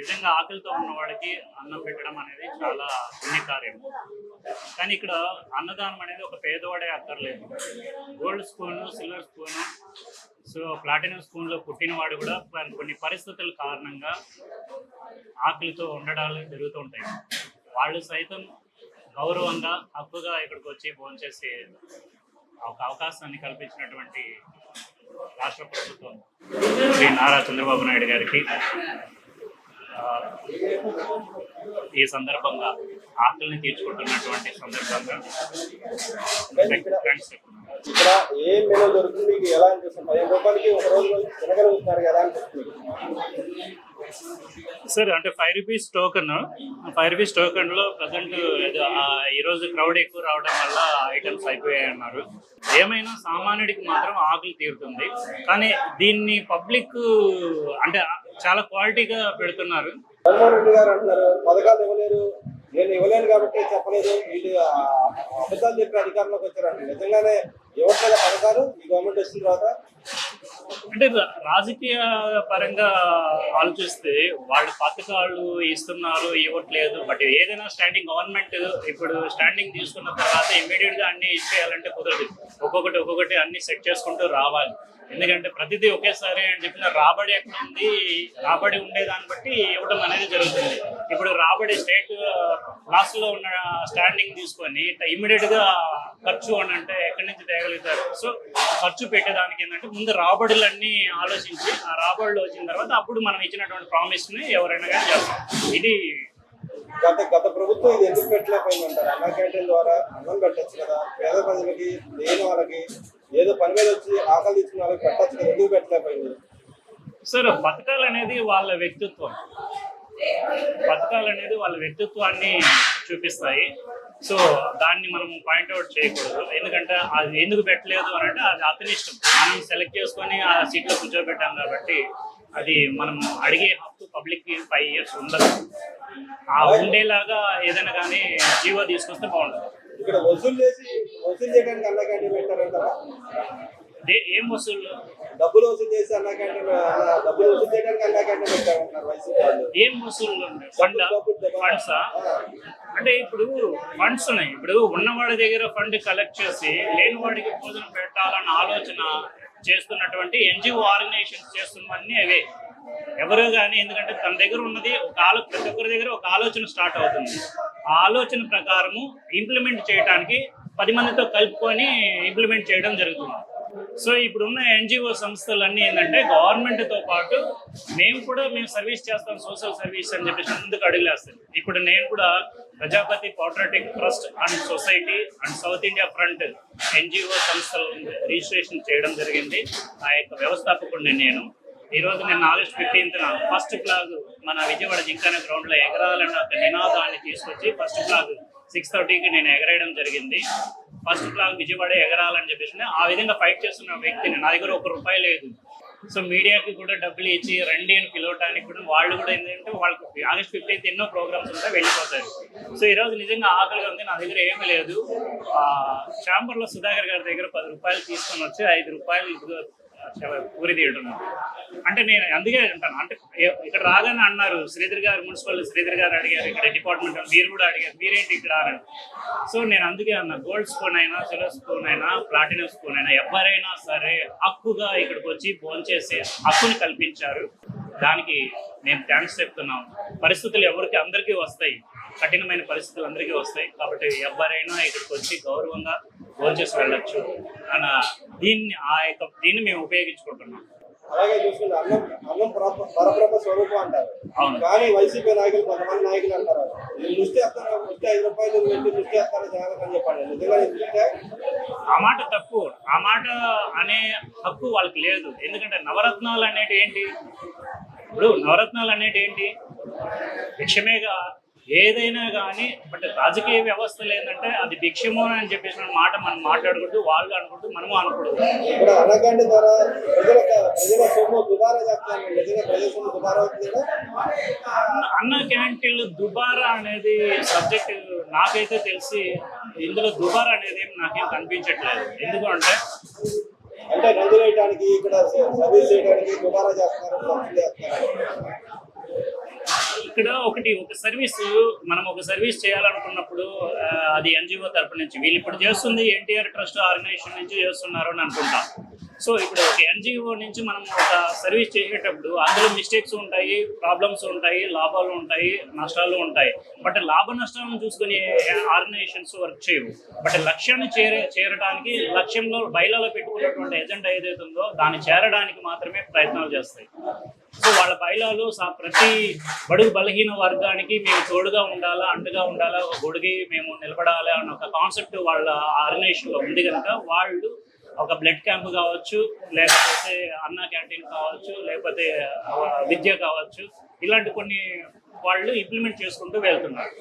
నిజంగా ఆకలితో ఉన్న వాడికి అన్నం పెట్టడం అనేది చాలా పుణ్యకార్యం. కానీ ఇక్కడ అన్నదానం అనేది ఒక పేదవాడే అక్కర్లేదు. Gold spoon, silver spoon, so platinum స్పూన్లో పుట్టినవాడు కూడా కొన్ని పరిస్థితుల కారణంగా ఆకలితో ఉండడాలు జరుగుతూ ఉంటాయి. వాళ్ళు సైతం గౌరవంగా హక్కుగా ఇక్కడికి వచ్చి భోంచేసే ఒక అవకాశాన్ని కల్పించినటువంటి రాష్ట్ర ప్రభుత్వం శ్రీ నారా చంద్రబాబు నాయుడు గారికి ఈ సందర్భంగా ఆకలిని తీర్చుకుంటున్నటువంటి సందర్భంగా ఇక్కడ ఏ మెనూ దొరుకుతుంది మీకు ఎలా అనిపిస్తుంది? 10 రూపాయలకి ఒక రోజు తినగలుగుతున్నారు కదా అనిపిస్తుంది సార్. అంటే 5 రూపీస్ టోకన్, 5 రూపీస్ టోకన్లో ప్రజెంట్ ఈరోజు క్రౌడ్ ఎక్కువ రావడం వల్ల ఐటమ్స్ అయిపోయాయి అన్నారు. ఏమైనా సామాన్యుడికి మాత్రం ఆకలి తీరుతుంది. కానీ దీన్ని పబ్లిక్ అంటే చాలా క్వాలిటీగా పెడుతున్నారు. జగన్మోహన్ రెడ్డి గారు అంటున్నారు పథకాలు ఇవ్వలేరు, నేను ఇవ్వలేను కాబట్టి చెప్పలేదు, వీళ్ళు అబద్ధాలు చెప్పి అధికారంలోకి వచ్చారంట. నిజంగానే ఇవ్వట్లేదు పథకాలు ఈ గవర్నమెంట్ వచ్చిన తర్వాత? అంటే రాజకీయ పరంగా ఆలోచిస్తే వాళ్ళు పథకాలు ఇస్తున్నారు, ఇవ్వట్లేదు. బట్ ఏదైనా స్టాండింగ్ గవర్నమెంట్ ఇప్పుడు స్టాండింగ్ తీసుకున్న తర్వాత ఇమ్మీడియట్ గా అన్ని ఇచ్చేయాలంటే కుదరదు. ఒక్కొక్కటి అన్ని సెట్ చేసుకుంటూ రావాలి. ఎందుకంటే ప్రతిదీ ఒకేసారి అని చెప్పిన రాబడి ఎక్కడ ఉంది, రాబడి ఉండేదాన్ని బట్టి ఇవ్వడం అనేది జరుగుతుంది. ఇప్పుడు రాబడి స్టేట్ లాస్ లో ఉన్న స్టాండింగ్ తీసుకొని ఇమ్మీడియట్ గా ఖర్చు అని అంటే ఎక్కడి నుంచి తేగలుగుతారు? సో ఖర్చు పెట్టేదానికి ఏంటంటే ముందు రాబడులన్నీ ఆలోచించి ఆ రాబడులు వచ్చిన తర్వాత అప్పుడు మనం ఇచ్చినటువంటి ప్రామిస్ ని ఎవరైనా కానీ చేస్తాం. ఇది గత ప్రభుత్వం ఇది ఎందుకు పెట్టలేకపోయిందంటారు? అన్న క్యాంటీన్ ద్వారా అన్నం పెట్టచ్చు కదా, పేద ప్రజలకి, లేని వాళ్ళకి, ఏదో పని మీద వచ్చి ఆకలి తీసుకున్న వాళ్ళకి పెట్టచ్చు కదా, ఎందుకు పెట్టలేకపోయింది? సార్ పథకాలు అనేది వాళ్ళ వ్యక్తిత్వం, పథకాలు అనేది వాళ్ళ వ్యక్తిత్వాన్ని చూపిస్తాయి. సో దాన్ని మనం పాయింట్అవుట్ చేయకూడదు. ఎందుకంటే అది ఎందుకు పెట్టలేదు అని అంటే అది అతని ఇష్టం. మనం సెలెక్ట్ చేసుకొని ఆ సీట్లో కూర్చోబెట్టాం కాబట్టి అది మనం అడిగే హక్కు పబ్లిక్ 5 years ఉండదు. ఆ ఉండేలాగా ఏదైనా కానీ జీవో తీసుకొస్తే బాగుంటుంది. ఇక్కడ వసూలు చేయడానికి అన్న క్యాంటీన్ పెట్టారంటారా? ఏం వసూలు? డబ్బులు వసూలు చేసి అన్న క్యాంటీన్, డబ్బులు వసూలు చేయడానికి అన్న క్యాంటీన్ పెట్టారంటారు వైసీపీ వాళ్ళు. ఏం వసూలు? ఫండ్సా? అంటే ఇప్పుడు ఫండ్స్ ఉన్నాయి. ఇప్పుడు ఉన్నవాడి దగ్గర ఫండ్ కలెక్ట్ చేసి లేని వాడికి భోజనం పెట్టాలన్న ఆలోచన చేస్తున్నటువంటి ఎన్జిఓ ఆర్గనైజేషన్స్ చేస్తున్నవన్నీ అవే. ఎవరో కానీ, ఎందుకంటే తన దగ్గర ఉన్నది ప్రతి ఒక్కరి దగ్గర ఒక ఆలోచన స్టార్ట్ అవుతుంది. ఆ ఆలోచన ప్రకారము ఇంప్లిమెంట్ చేయడానికి 10 మందితో కలుపుకొని ఇంప్లిమెంట్ చేయడం జరుగుతుంది. సో ఇప్పుడున్న ఎన్జిఓ సంస్థలన్నీ ఏంటంటే గవర్నమెంట్తో పాటు మేము సర్వీస్ చేస్తాం, సోషల్ సర్వీస్ అని చెప్పేసి ముందుకు అడుగులేస్తాం. ఇప్పుడు నేను కూడా Prajapati patriotic trust and society and south India front NGO సంస్థలు రిజిస్ట్రేషన్ చేయడం జరిగింది. ఆ యొక్క వ్యవస్థాపకుడిని నేను. ఈరోజు నేను ఆగస్ట్ 15న ఫస్ట్ ఫ్లాగ్ మన విజయవాడ జింకానా గ్రౌండ్లో ఎగరాలన్న ఒక నినాదాన్ని తీసుకొచ్చి ఫస్ట్ ఫ్లాగ్ 6:30కి నేను ఎగరేయడం జరిగింది. ఫస్ట్ ఫ్లాగ్ విజయవాడ ఎగరాలని చెప్పేసి ఆ విధంగా ఫైట్ చేస్తున్న వ్యక్తిని. నా దగ్గర ₹1 లేదు. సో మీడియాకి కూడా డబ్బులు ఇచ్చి రండి అని పిలవటానికి కూడా వాళ్ళు కూడా ఏంటంటే వాళ్ళకి ఆగస్ట్ 15th ఎన్నో ప్రోగ్రామ్స్ ఉంటాయి, వెళ్ళిపోతారు. సో ఈరోజు నిజంగా ఆకలిగా ఉంది, నా దగ్గర ఏమీ లేదు. ఛాంబర్లో సుధాకర్ గారి దగ్గర ₹10 తీసుకొని వచ్చి ₹5 పూరి తీయడం. అంటే నేను అందుకే అంటాను. అంటే ఇక్కడ రాగానే అన్నారు శ్రీధర్ గారు, మున్సిపల్ శ్రీధర్ గారు అడిగారు, ఇక్కడ డిపార్ట్మెంట్ మీరు కూడా అడిగారు, మీరేంటి ఇక్కడ అని. సో నేను అందుకే అన్నా, గోల్డ్ స్పూన్ అయినా, సిల్వర్ స్పూన్ అయినా, ప్లాటినం స్పూన్ అయినా ఎవరైనా సరే హక్కుగా ఇక్కడికి వచ్చి భోంచేసే హక్కుని కల్పించారు. దానికి మేము థ్యాంక్స్ చెప్తున్నాం. పరిస్థితులు అందరికీ వస్తాయి, కఠినమైన పరిస్థితులు అందరికీ వస్తాయి. కాబట్టి ఎవరైనా ఇక్కడికి వచ్చి గౌరవంగా భోంచేసి వెళ్ళొచ్చు అన్న దీన్ని మేము ఉపయోగించుకుంటున్నాం. అలాగే చూసుకుంటే అన్నం పరబ్రహ్మ స్వరూపం అంటారు. కానీ వైసీపీ నాయకులు, కొంతమంది నాయకులు అంటారు ముష్టి వేస్తారు, ముష్టి ₹5 పెట్టి ముష్టి వేస్తారని జగన్ అని చెప్పండి. నిజంగా ఎందుకంటే ఆ మాట తప్పు. ఆ మాట అనే హక్కు వాళ్ళకి లేదు. ఎందుకంటే నవరత్నాలు అనేటి ఏంటి? ఇప్పుడు నవరత్నాలు అనేటి ఏంటి? భిక్షమేగా ఏదైనా కానీ. బట్ రాజకీయ వ్యవస్థలు ఏంటంటే అది భిక్షము అని చెప్పేసి మాట మనం మాట్లాడకూడదు, వాళ్ళు అనుకుంటూ మనము అనకూడదు. ఇప్పుడు అనగాండి ద్వారా ప్రజల సొమ్ము దుబారా చేస్తున్నారు. నిజంగా ప్రజల సొమ్ము దుబారా అవుతుంది. అన్న క్యాంటీన్లు దుబారా అనేది సబ్జెక్ట్ నాకైతే తెలిసి ఇందులో దుబారా అనేది నాకేం కనిపించట్లేదు. ఎందుకు అంటే రంగులు వేయడానికి, ఇక్కడ సర్వీస్ చేయడానికి దుబారా చేస్తున్నారు. ఇక్కడ ఒక సర్వీస్ మనం ఒక సర్వీస్ చేయాలనుకున్నప్పుడు అది ఎన్జిఓ తరపు నుంచి వీళ్ళు ఇప్పుడు చేస్తుంది ఎన్టీఆర్ ట్రస్ట్ ఆర్గనైజేషన్ నుంచి చేస్తున్నారు అని అనుకుంటాం. సో ఇప్పుడు ఒక ఎన్జిఓ నుంచి మనం ఒక సర్వీస్ చేసేటప్పుడు అందులో మిస్టేక్స్ ఉంటాయి, ప్రాబ్లమ్స్ ఉంటాయి, లాభాలు ఉంటాయి, నష్టాలు ఉంటాయి. బట్ లాభ నష్టాలను చూసుకుని ఆర్గనైజేషన్స్ వర్క్ చేయవు. బట్ లక్ష్యాన్ని చేరడానికి లక్ష్యంలో బయలలో పెట్టుకున్నటువంటి ఎజెండా ఏదైతే ఉందో దాన్ని చేరడానికి మాత్రమే ప్రయత్నాలు చేస్తాయి. సో వాళ్ళ బయలాలు ప్రతి బడుగు బలహీన వర్గానికి మేము తోడుగా ఉండాలా, అండగా ఉండాలా, ఒక గొడుగి మేము నిలబడాలి అన్న ఒక కాన్సెప్ట్ వాళ్ళ ఆర్గనైజేషన్లో ఉంది కనుక వాళ్ళు ఒక బ్లడ్ క్యాంప్ కావచ్చు, లేకపోతే అన్నా క్యాంటీన్ కావచ్చు, లేకపోతే విద్య కావచ్చు, ఇలాంటి కొన్ని వాళ్ళు ఇంప్లిమెంట్ చేసుకుంటూ వెళ్తున్నారు.